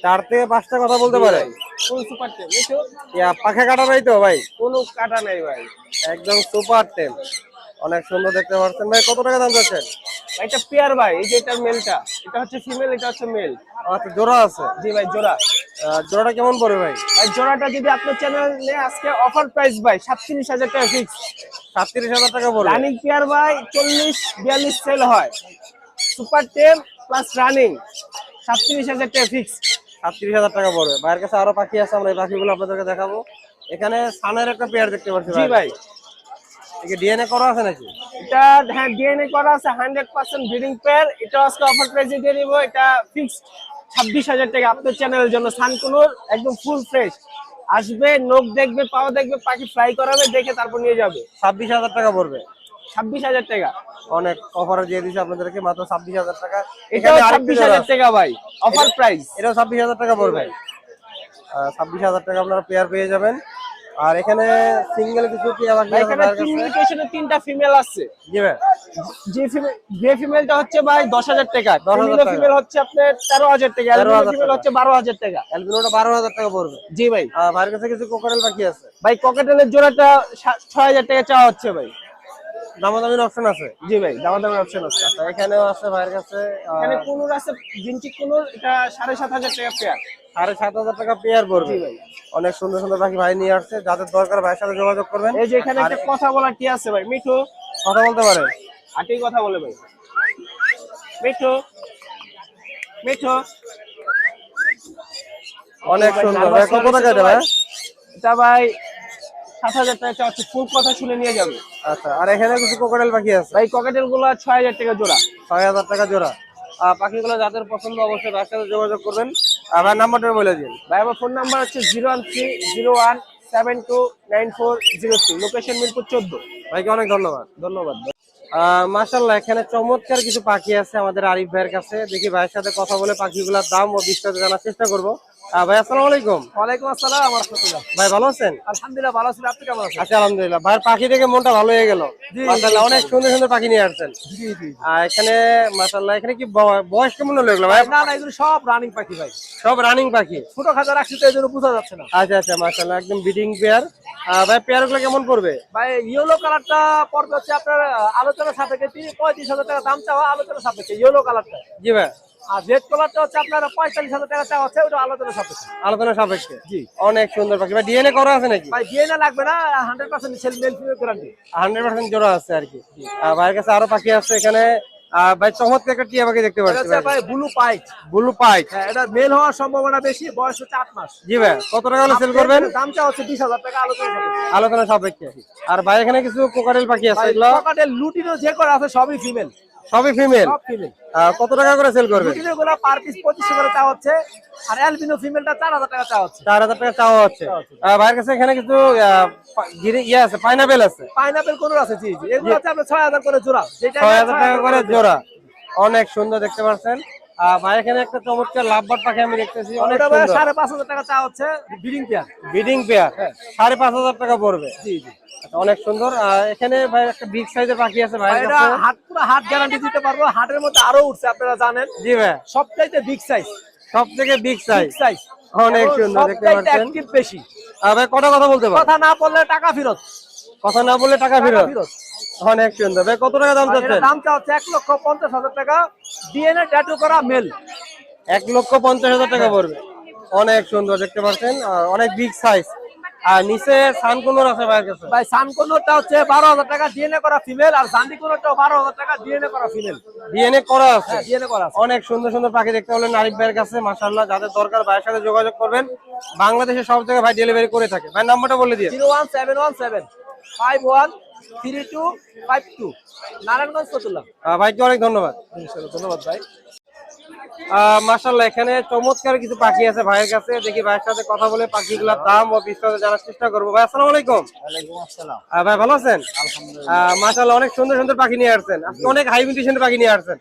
4 থেকে 5টা কথা বলতে পারে। ফুল সুপার টেম। পাখা কাটা নাই তো ভাই? কোনো কাটা নাই ভাই। একদম সুপার টেম। অনেক সুন্দর দেখতে পাচ্ছেন ভাই। কত টাকা দাম চাচ্ছেন? এটা পেয়ার ভাই, এই যে এটা মেলটা, এটা হচ্ছে ফিমেল, এটা হচ্ছে মেল। আচ্ছা, জোড়া আছে? জি ভাই, জোড়া। জোড়াটা কেমন পড়বে ভাই? ভাই জোড়াটা যদি আপনার চ্যানেলে আজকে অফার প্রাইস ভাই 37,000 টাকা ফিক্স। 37,000 টাকা পড়বে। রানিং পেয়ার ভাই 40-42 সেল হয়। সুপার টেম প্লাস রানিং 37,000 টাকা ফিক্স। 37,000 টাকা পড়বে। ভাইয়ের কাছে আরো পাখি আছে, আমরা এই পাখিগুলো আপনাদেরকে দেখাবো। এখানে সানের একটা পেয়ার দেখতে পাচ্ছি জি ভাই। একে ডিএনএ করা আছে নাকি? এটা হ্যাঁ ডিএনএ করা আছে, 100% ব্রিডিং পেয়ার। এটা আজকে অফার প্রাইসে দিয়ে দিব। এটা ফিক্সড 26,000 টাকা আপনার চ্যানেলের জন্য। সানকুনুর একদম ফুল ফ্রেশ আসবে, নখ দেখবে, পাও দেখবে, পাখি ফ্লাই করাবে, দেখে তারপর নিয়ে যাবে। 26,000 টাকা পড়বে। 26,000 টাকা। অনেক অফারে দিয়ে দিচ্ছে আপনাদেরকে, মাত্র 26,000 টাকা। এটাও 26,000 টাকা ভাই, অফার প্রাইস। এটাও 26,000 টাকা পড়বে। 26,000 টাকা আপনারা পেয়ার পেয়ে যাবেন। আর এখানে সিঙ্গেল কিছু টিয়া পাখি আছে এখানে কমিউনিকেশনে 3টা ফিমেল আছে। জি ভাই। যে ফিমেল, যে ফিমেলটা হচ্ছে ভাই 10,000 টাকা। 10,000 টাকা। ফিমেল হচ্ছে আপনার 13,000 টাকা। অ্যালবিনো ফিমেল হচ্ছে 12,000 টাকা। অ্যালবিনোটা 12,000 টাকা পড়বে। জি ভাই। ভাইয়ের কাছে কিছু কোকারেল পাখি আছে ভাই ককেটেলের জোড়াটা 6,000 টাকা চাওয়া হচ্ছে ভাই। দামাদামির অপশন আছে? জি ভাই, দামাদামির অপশন আছে। আচ্ছা, এখানেও আছে ভাইয়ের কাছে। এখানে কুনুর আছে, জিনচিক কুনুর, এটা 7,500 টাকা পেয়ার। 7,500 টাকা পেয়ার পড়বে। জি ভাই। অনেক সুন্দর সুন্দর পাখি ভাই নিয়ে আসছে, যাদের দরকার ভাইয়ের সাথে যোগাযোগ করবেন। এই যে এখানে একটা কথা বলার কি আছে ভাই, মিঠু কথা বলতে পারে? আটি কথা বলে ভাই। মিঠু মিঠু অনেক সুন্দর ভাই। কত টাকা এটা ভাই? এটা ভাই 7,000 টাকা চাওয়া হচ্ছে, ফুল কথা শুনে নিয়ে যাবে। আচ্ছা, আর এখানে কিছু কোকারেল পাখি আছে ভাই ককেটেল গুলা 6,000 টাকা জোড়া। 6,000 টাকা জোড়া। পাখিগুলো যাদের পছন্দ অবশ্যই ভাইয়ের সাথে যোগাযোগ করবেন। ভাই নাম্বারটা বলে দিন। ভাই আমার ফোন নাম্বার হচ্ছে 01301729403, লোকেশন মিরপুর 14। ভাইকে অনেক ধন্যবাদ। ধন্যবাদ। মাশাআল্লাহ, এখানে চমৎকার কিছু পাখি আছে আমাদের আরিফ ভাইয়ের কাছে। দেখি ভাইয়ের সাথে কথা বলে পাখিগুলোর দাম ও বিস্তারিত জানার চেষ্টা করবো। ভাই আসসালামু আলাইকুম। ওয়ালাইকুম আসসালাম ওয়া রাহমাতুল্লাহ। ভাই ভালো আছেন? আলহামদুলিল্লাহ ভালো আছি, আপনি কেমন আছেন? আচ্ছা, আলহামদুলিল্লাহ। ভাইয়ের পাখি দেখে মনটা ভালো হয়ে গেল। মাশাআল্লাহ, অনেক সুন্দর সুন্দর পাখি নিয়ে আসছেন। জি জি। এখানে মাশাআল্লাহ, এখানে কি বয়স কেমন হলো এগুলো ভাই? না না, এগুলো সব রানিং পাখি ভাই। সব রানিং পাখি? ছোট খাঁচা রাখছি তো, এজন্য বোঝা যাচ্ছে না। আচ্ছা আচ্ছা, মাশাআল্লাহ, একদম ব্রিডিং পেয়ার। ভাই পেয়ার গুলো কেমন পড়বে? ভাই ইয়েলো কালারটা পড়বে হচ্ছে আপনার আলোচনার সাপেক্ষে 35,000 টাকা দাম চাওয়া, আলোচনার সাপেক্ষে ইয়েলো কালারটা। জি ভাই। আর রেড কালারটা হচ্ছে আপনার 45,000 টাকা চাওয়া হচ্ছে, ওটা আলোচনার সাপেক্ষে। আলোচনা সাপেক্ষে? জি। অনেক সুন্দর পাখি। ভাই ডিএনএ করা আছে নাকি? ভাই ডিএনএ লাগবে না, 100% সেল মেল ফিমেল গ্যারান্টি। 100% জোড়া আছে আর কি। ভাইয়ের কাছে আরো পাখি আছে এখানে। ভাই চমৎকার একটা টিয়া পাখি দেখতে পাচ্ছি এটা ভাই ব্লু পাইট। Blue pint? হ্যাঁ, এটা মেল হওয়ার সম্ভাবনা বেশি, বয়স হচ্ছে 8 মাস। জি ভাই। কত টাকা হলে সেল করবেন? দাম চাওয়া হচ্ছে 20,000 টাকা, আলোচনার সাপেক্ষে। আলোচনা সাপেক্ষে। আর ভাই এখানে কিছু কোকারেল পাখি আছে, ভাই এগুলো ককাটেল লুটিনো যে করা আছে সবই ফিমেল। সবই ফিমেল? সব ফিমেল। কত টাকা করে সেল করবেন? লুটিনো গুলো পার পিস 2500 করে চাওয়া হচ্ছে, আর অ্যালবিনো ফিমেলটা 4,000 টাকা চাওয়া হচ্ছে। 4,000 টাকা চাওয়া হচ্ছে। ভাইয়ের কাছে এখানে কিছু ইয়ে আছে, পাইনাপেল আছে? পাইনাপেল কোন আছে? জি জি, এগুলো হচ্ছে আপনার 6,000 করে জোড়া। 6,000 টাকা করে জোড়া। অনেক সুন্দর দেখতে পাচ্ছেন। ভাই এখানে একটা চমৎকার লাভবার্ড পাখি আমি দেখতেছি, অনেক সুন্দর। 5,500 টাকা চাওয়া হচ্ছে, ব্রিডিং পেয়ার। ব্রিডিং পেয়ার 5,500 টাকা পড়বে। জি জি। অনেক সুন্দর। এখানে ভাই একটা বিগ সাইজের পাখি আছে ভাইয়ের এটা কাছে। হাত পুরো হাত গ্যারান্টি দিতে পারবো, হাটের মধ্যে আরো উঠছে আপনারা জানেন। জি ভাই। সবচাইতে বিগ সাইজ। সব থেকে বিগ সাইজ। সাইজ অনেক সুন্দর দেখতে পাচ্ছেন। সবচাইতে অ্যাক্টিভ বেশি। ভাই কটা কথা বলতে পারো? কথা না বললে টাকা ফেরত। কথা না বললে টাকা ফেরত? অনেক সুন্দর ভাই। কত টাকা দাম চাচ্ছেন? দাম চাচ্ছে 1,50,000 টাকা, ডিএনএ ট্যাটু করা মেল। 1,50,000 টাকা পড়বে। অনেক সুন্দর দেখতে পাচ্ছেন, অনেক বিগ সাইজ। আর নিচে সানকুনোর আছে ভাইয়ের কাছে। ভাই সানকোনোরটা হচ্ছে 12,000 টাকা, ডিএনএ করা ফিমেল। আর জান্ডিকোনোরটাও 12,000 টাকা, ডিএনএ করা ফিমেল। ডিএনএ করা আছে? হ্যাঁ, ডিএনএ করা আছে। অনেক সুন্দর সুন্দর পাখি দেখতে হলে আরিফ ভাইয়ের কাছে। মাশাআল্লাহ, যাদের দরকার ভাইয়ের সাথে যোগাযোগ করবেন। বাংলাদেশের সব জায়গায় ভাই ডেলিভারি করে থাকে। ভাই নাম্বারটা বলে দিন। 01717513252, নারায়ণগঞ্জ ফতুল্লা। ভাইকে অনেক ধন্যবাদ। ধন্যবাদ ভাই। মাশাআল্লাহ, এখানে চমৎকার কিছু পাখি আছে ভাইয়ের কাছে। দেখি ভাইয়ের সাথে কথা বলে পাখিগুলোর দাম ও বিস্তারিত জানার চেষ্টা করবো। ভাই আসসালামু আলাইকুম। ওয়ালাইকুম আসসালাম। ভাই ভালো আছেন? আলহামদুলিল্লাহ। মাশাআল্লাহ, অনেক সুন্দর সুন্দর পাখি নিয়ে আসছেন আজকে, অনেক হাই মিউটেশনের পাখি নিয়ে আসছেন।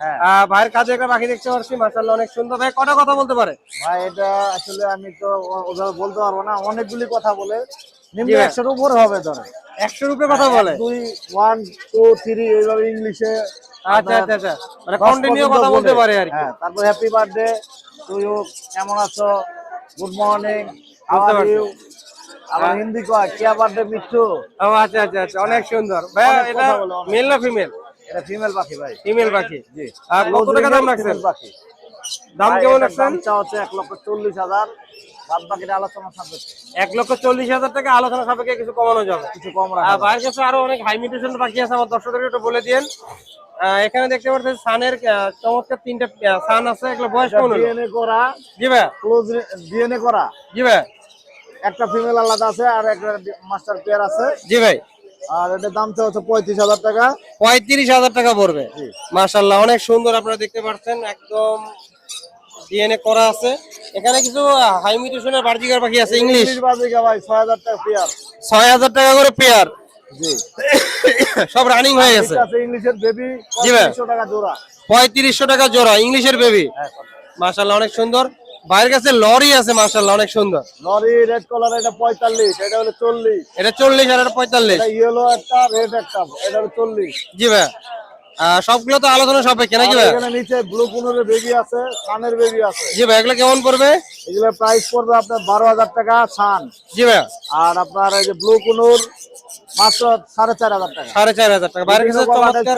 হ্যাঁ ভাইয়ের কাছে একটা পাখি দেখতে পাচ্ছি, মাশাআল্লাহ অনেক সুন্দর। ভাই কটা কথা বলতে পারে? ভাই, এটা আসলে আমি তো ওভাবে বলতে পারবো না, অনেকগুলি কথা বলে। নিম্ন জি ভাই। 100-র উপরে হবে ধরে। 100 রুপে কথা বলে? 2 1 2 3 এইভাবে ইংলিশে। আচ্ছা আচ্ছা আচ্ছা, মানে কন্টিনিউ কথা বলতে পারে আর কি। হ্যাঁ, তারপর হ্যাপি বার্থডে, তুইও কেমন আছো? গুড মর্নিং, হাউ বুঝতে আর পারছি। ইউ? আবার হিন্দি কয় কিয়া বার্থডে মিঠু। ও আচ্ছা আচ্ছা আচ্ছা, অনেক সুন্দর ভাইয়া। অনেক এটা কথা বলো, অনেক। মেল না ফিমেল? এটা ফিমেল পাখি ভাই। ফিমেল পাখি। জি। আর কত টাকা দাম রাখছেন? ফিমেল পাখি। দাম ভাই, কেমন এটার রাখছেন? দাম চাওয়া হচ্ছে 1,40,000। বাদ বাকিটা আলোচনা সাপেক্ষে। 1,40,000 টাকা আলোচনা সাপেক্ষে কিছু কমানো যাবে। কিছু কম রাখা যাবে। ভাইয়ের কাছে আরো অনেক হাই মিউটেশন পাখি আছে, আমার দর্শকদের একটু বলে দিন। এখানে দেখতে পাচ্ছেন সানের চমৎকার 3টা সান আছে। এগুলো বয়স কেমন হলো? ডিএনএ করা, জি ভাই। ক্লোজ ডিএনএ করা। জি ভাই। একটা ফিমেল আলাদা আছে আর একটা মাস্টার পেয়ার আছে। জি ভাই। আর এটার দাম চাওয়া হচ্ছে 35,000 টাকা। 35,000 টাকা পড়বে। জি। মাশাআল্লাহ, অনেক সুন্দর। আপনারা দেখতে পাচ্ছেন একদম ডিএনএ করা আছে। এখানে কিছু হাই মিউটেশনের বার্জিকার পাখি আছে, ইংলিশ। বাজিকা ভাই 6,000 টাকা পেয়ার। 6,000 টাকা করে পেয়ার। জি। সব রানিং হয়ে গেছে। এটা আছে ইংলিশের বেবি, জি ভাই। 3500 টাকা জোড়া। 3500 টাকা জোড়া ইংলিশের বেবি। হ্যাঁ, মাশাআল্লাহ, অনেক সুন্দর। বাইরের কাছে লরি আছে, মাশাআল্লাহ অনেক সুন্দর। লরি রেড কালার, এটা 45, এটা হলো 40। এটা 40 আর এটা 45। এটা ইয়েলো একটা, রেড একটা, এটা হলো 40। জি ভাই। সবগুলো তো আলোচনা সাপেক্ষে নাকি আর ভাই? এখানে নিচে ব্লু কুনুরের বেবি আছে, সানের বেবি আছে। জি ভাই, এগুলো কেমন পড়বে? এগুলোর প্রাইস পড়বে আপনার 12,000 টাকা সান। জি ভাই। আর আপনার এই যে ব্লু কুনুর মাত্র 4,500 টাকা। 4,500 টাকা। বাইরের কাছে চমৎকার।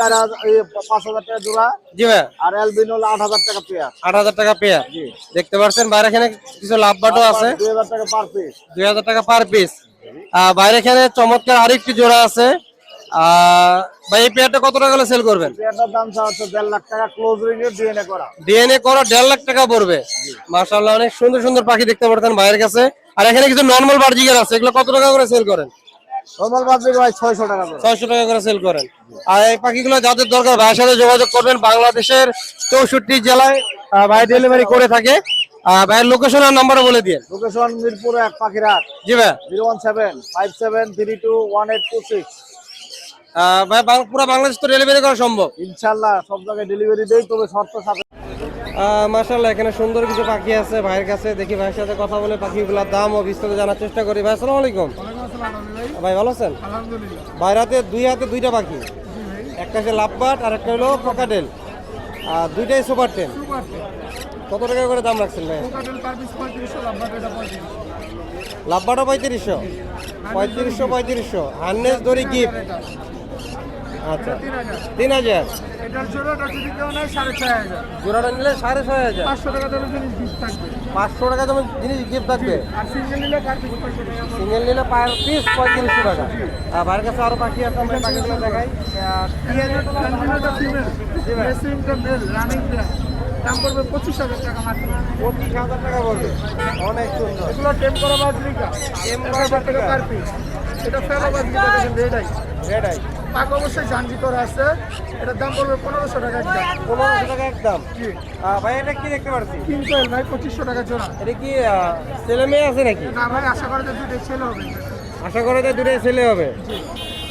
5,000 টাকা জোড়া। জি ভাই। আর অ্যালবিনো হলো 8,000 টাকা পেয়ার। 8,000 টাকা পেয়ার। জি। দেখতে পাচ্ছেন বাইরে এখানে কিছু লাভ বাটও আছে। 2,000 টাকা পার পিস। 2,000 টাকা পার পিস। বাইরে এখানে চমৎকার আরেকটি জোড়া আছে। ভাই এই পেয়ারটা কত টাকা সেল করবেন? পেয়ারটার দাম চাওয়া হচ্ছে 1.5 লাখ টাকা, ক্লোজ রিং এর ডিএনএ করা। ডিএনএ করা 1.5 লাখ টাকা পড়বে। মাশাআল্লাহ, অনেক সুন্দর সুন্দর পাখি দেখতে পাচ্ছেন বাইরের কাছে। আর এখানে কিছু নরমাল বার্জিকার আছে, এগুলো কত টাকা করে সেল করেন? নরমাল বাজিকা ভাই 600 টাকা করে। 600 টাকা করে সেল করেন। আর এই পাখিগুলো যাদের দরকার ভাইয়ের সাথে যোগাযোগ করবেন। বাংলাদেশের 64 জেলায় ভাই ডেলিভারি করে থাকে। ভাইয়ের লোকেশন আর নাম্বারও বলে দিন। লোকেশন মিরপুর 1 পাখিরহাট। জি ভাই। 01757321826। ভাই পুরো বাংলাদেশ তো ডেলিভারি করা সম্ভব? ইনশাআল্লাহ সব জায়গায় ডেলিভারি দেই, তবে শর্ত সাথে। মাশাআল্লাহ, এখানে সুন্দর কিছু পাখি আছে ভাইয়ের কাছে। দেখি ভাইয়ের সাথে কথা বলে পাখিগুলোর দাম ও বিস্তারিত জানার চেষ্টা করি। ভাই আসসালামু আলাইকুম। ভাই ভালো আছেন? ভাইয়ের হাতে দুইটা পাখি, একটা হচ্ছে লাভবার্ড আর একটা হলো ককাটেল। দুইটাই সুপার টেন। কত টাকা করে দাম রাখছেন ভাই? লাভবার্ডও 3500, 3500। হার্নেস দড়ি গিফট। আচ্ছা, 3,000। জোড়াটা নিলে 6,500। 500 টাকা দামের জিনিস গিফট থাকবে। সিঙ্গেল নিলে পার পিস 3500 টাকা। ভাইয়ের কাছে আরো পাখি আছে, আমরা পাখিগুলো দেখাই। দাম পড়বে 25,000 টাকা মাত্র। 25,000 টাকা পড়বে। অনেক সুন্দর। এগুলো টেম করা বাজরিকা, টেম করা বাজরিকা। Per piece. এটা ফেলো বাজরিকা, দেখেন রেড আই। Red eye. পাক অবশ্যই জানজি করা আছে। এটার দাম পড়বে 1,500 টাকা একদম। 1,500 টাকা একদম। জি। ভাই এটা কি দেখতে পাচ্ছি? কিং কোয়েল ভাই 2500 টাকা জোড়া। এটা কি ছেলে মেয়ে আছে নাকি? না ভাই, আশা করা যায় দুটোই ছেলে হবে। আশা করা যায় দুটোই ছেলে হবে।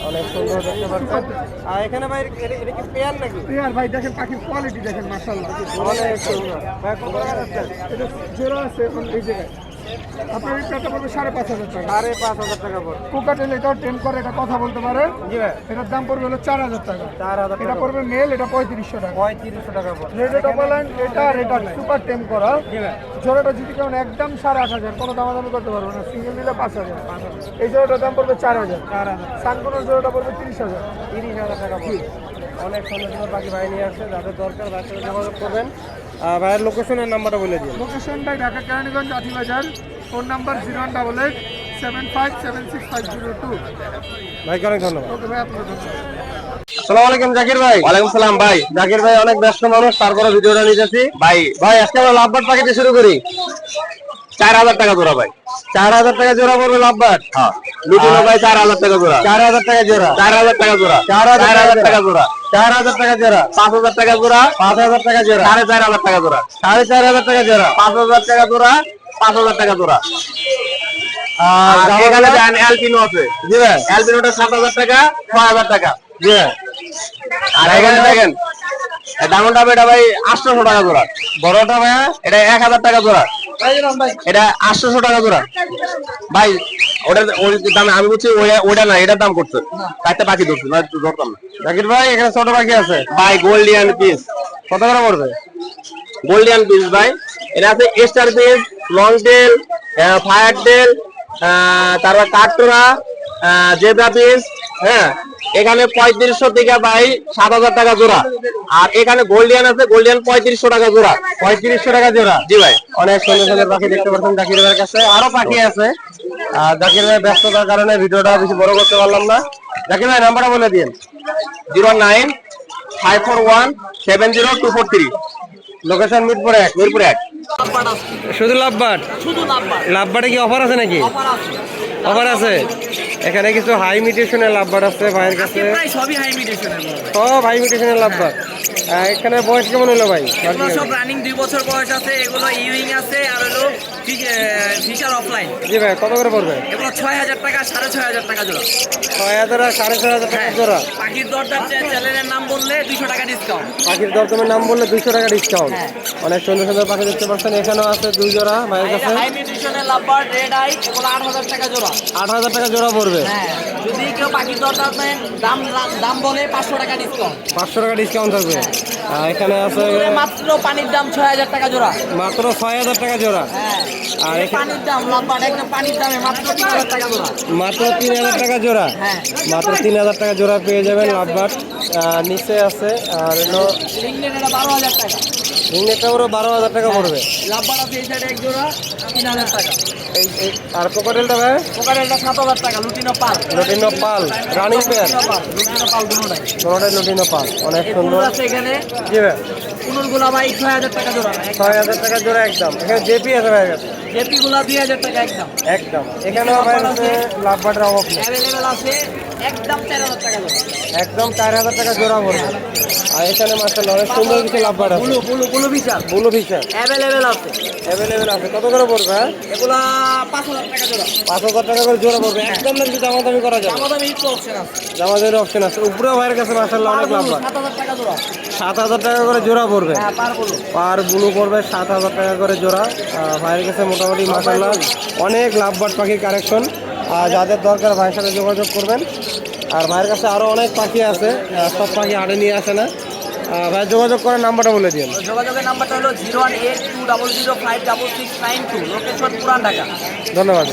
অনেক সুন্দর দেখতে পাচ্ছেন। আর এখানে ভাই এটা কি পেয়ার নাকি? পেয়ার ভাই, দেখেন পাখির কোয়ালিটি দেখেন, মাশাআল্লাহ অনেক সুন্দর। ভাই কত টাকা যাচ্ছে? এটা জোড়া আছে এখন এই জায়গায়। আপনার এই পেয়ারটা পড়বে 5,500 টাকা। 5,500 টাকা পড়বে। কোকাটেল এটাও টেম করে, এটা কথা বলতে পারে। জি ভাই। এটার দাম পড়বে হলো 4,000 টাকা। 4,000 এটা টাকা পড়বে মেল, এটা 3500 টাকা। 3500 টাকা পড়বে। রেড ডবল লাইন, এটা সুপার টেম করা। জি ভাই। জোড়াটা যদি কেমন একদম 8,500, কোনো দামাদামি করতে পারবো না। সিঙ্গেল নিলে 5,000। এই জোড়াটার দাম পড়বে 4,000। সানকোনোর জোড়াটা পড়বে 30,000। 30,000 টাকা পড়বে। অনেক সুন্দর সুন্দর পাখি ভাই নিয়ে আসছে, যাদের দরকার ভাইয়ের সাথে যোগাযোগ করবেন। ভাইয়ের লোকেশনের নাম্বারটা বলে দিন। লোকেশন ভাই ঢাকা কেরানীগঞ্জ আটিবাজার। Phone number 01887565002। ভাইকে অনেক ধন্যবাদ। ওকে ভাই, আপনাকে ধন্যবাদ। আসসালামু আলাইকুম জাকির ভাই। ওয়ালাইকুম সালাম ভাই। জাকির ভাই অনেক ব্যস্ত মানুষ, তারপরে ভিডিওটা নিতেছি। ভাই ভাই আজকে আমরা লাভবার্ড পাখি দিয়ে শুরু করি। 4,000 টাকা জোড়া ভাই। 4,000 টাকা জোড়া পড়বে লাভবার্ড। হ্যাঁ লুটিনো ভাই 4,000 টাকা জোড়া। 4,000 টাকা জোড়া। 4,000 টাকা জোড়া। 4,000 টাকা জোড়া। 4,000 টাকা জোড়া। 5,000 টাকা জোড়া। 5,000 টাকা জোড়া। 4,500 টাকা জোড়া। 4,500 টাকা জোড়া। 5,000 টাকা জোড়া। 5,000 টাকা জোড়া। আর আর এখানে দেন অ্যালপিনো আছে। জি ভাই। অ্যালপিনোটা 7,000 টাকা, 6,000 টাকা। জি ভাই। আর এখানে দেখেন ডায়মন্ড এটা ভাই 800 টাকা জোড়া। বড়টা ভাইয়া এটা 1,000 টাকা জোড়া। এটা 800 টাকা জোড়া ভাই। ওটার ওই দামে আমি বলছি ওটা না, এটার দাম করছে চারটা পাখি ধরছে না, ধরতাম না। জাকির ভাই এখানে ছোট পাখি আছে ভাই গোল্ডিয়ান পিস কত করে পড়বে? গোল্ডিয়ান পিস ভাই। এটা আছে star piece, long tail, fire tail, তারপর কাঠটোরা, জেব্রা পিস। হ্যাঁ, এখানে 3500 থেকে ভাই 7000 টাকা জোড়া। আর এখানে গোল্ডিয়ান আছে, গোল্ডিয়ান 3500 টাকা জোড়া। 3500 টাকা জোড়া। জি ভাই। অনেক সুন্দর সুন্দর পাখি দেখতে পাচ্ছেন জাকির ভাইয়ের কাছে। আরো পাখি আছে, আর জাকির ভাই ব্যস্ততার কারণে ভিডিওটা বেশি বড় করতে পারলাম না। জাকির ভাই নাম্বারটা বলে দিন। 09541702443। লোকেশন মিরপুর 1। মিরপুর 1। শুধু লাভবার্ড? লাভবার্ডে কি অফার আছে নাকি? অফার আছে। এখানে কিছু হাই মিউটেশনের লাভবার্ড আছে ভাইয়ের কাছে, সবই হাই মিউটেশনের সব হাই মিউটেশনের লাভবার্ড। এখানে বয়স কেমন হলো ভাই? এগুলো সব রানিং 2 বছর বয়স আছে, এগুলো ইউইং আছে আর হলো ফিশার অফলাইন। জি ভাই, কত করে পড়বে? এগুলো 6000 টাকা, 6500 টাকা জোড়া। 6000 আর 6500 টাকা জোড়া। পাখির দরদার চ্যানেলের নাম বললে 200 টাকা ডিসকাউন্ট। পাখির দরদামের নাম বললে 200 টাকা ডিসকাউন্ট। অনেক সুন্দর সুন্দর পাখি দেখতে পাচ্ছেন। এখানেও আছে 2 জোড়া ভাইয়ের কাছে। হাই মিউটেশনের লাভবার্ড রেড আই, এগুলো 8000 টাকা জোড়া। 8000 টাকা জোড়া পড়বে। হ্যাঁ, যদি কেউ পাখির দরদার নেন দাম বলে 500 টাকা ডিসকাউন্ট। 500 টাকা ডিসকাউন্ট থাকবে। এখানে আছে মাত্র পানির দাম 6000 টাকা জোড়া। মাত্র 6000 টাকা জোড়া। হ্যাঁ, আর পানির দাম লাভবার্ড একদম পানির দামে মাত্র 3000 টাকা জোড়া। মাত্র 3000 টাকা জোড়া। হ্যাঁ, মাত্র 3000 টাকা জোড়া পেয়ে যাবেন লাভবার্ড। নিচে আছে আর হলো রিংনেট এটা 12000 টাকা। রিংনেটটা পুরো 12000 টাকা পড়বে। লাভবার্ড আছে এই সাইডে এক জোড়া 3000 টাকা। আর কোকাটেলটা ভাই? কোকারেলটা 7000 টাকা, লুটিনো পাল। লুটিনো পাল রানিং পেয়ার। লুটিনো পাল দুটোটাই। কোনোটাই লুটিনো পাল। অনেক এই সুন্দর। কুনুর আছে এখানে, জি ভাই, কুনুরগুলা ভাই 6000 টাকা জোড়া। 6000 টাকা জোড়া একদম। এখানে জেপি আছে ভাইয়ের কাছে জেপি গুলা 2000 টাকা একদম। একদম। এখানেও ভাইয়ের কাছে লাভবার্ডের অভাব নেই। অ্যাভেলেবেল আছে একদম 4000 টাকা জোড়া। একদম 4000 টাকা জোড়া পড়বে। আর এখানে মাশাআল্লাহ অনেক সুন্দর কিছু লাভবার্ড আছে। বুলু বিশাল ব্লু ফিশার অ্যাভেলেবেল আছে। অ্যাভেলেবেল আছে। কত করে পড়বে? হ্যাঁ, এগুলা 5000 টাকা জোড়া। 5000 টাকা করে জোড়া পড়বে। একদম না কিছু দামাদামি করা যাবে? আমাদের এই তো অপশন আছে। দামাদামির অপশন আছে। উপরেও ভাইয়ের কাছে মাশাআল্লাহ অনেক লাভবার্ড। 7000 টাকা জোড়া। 7000 টাকা করে জোড়া পড়বে। হ্যাঁ, পার বুলু। পার ব্লু পড়বে 7000 টাকা করে জোড়া। ভাইয়ের কাছে মোটামুটি মাশাআল্লাহ অনেক লাভবার্ড পাখির কালেকশন। যাদের দরকার ভাইয়ের সাথে যোগাযোগ করবেন। আর ভাইয়ের কাছে আরও অনেক পাখি আছে, সব পাখি হাটে নিয়ে আসে না। ভাই যোগাযোগ করার নাম্বারটা বলে দিন। যোগাযোগের নাম্বারটা হলো 01820056692, লোকেশন পুরান ঢাকা। ধন্যবাদ।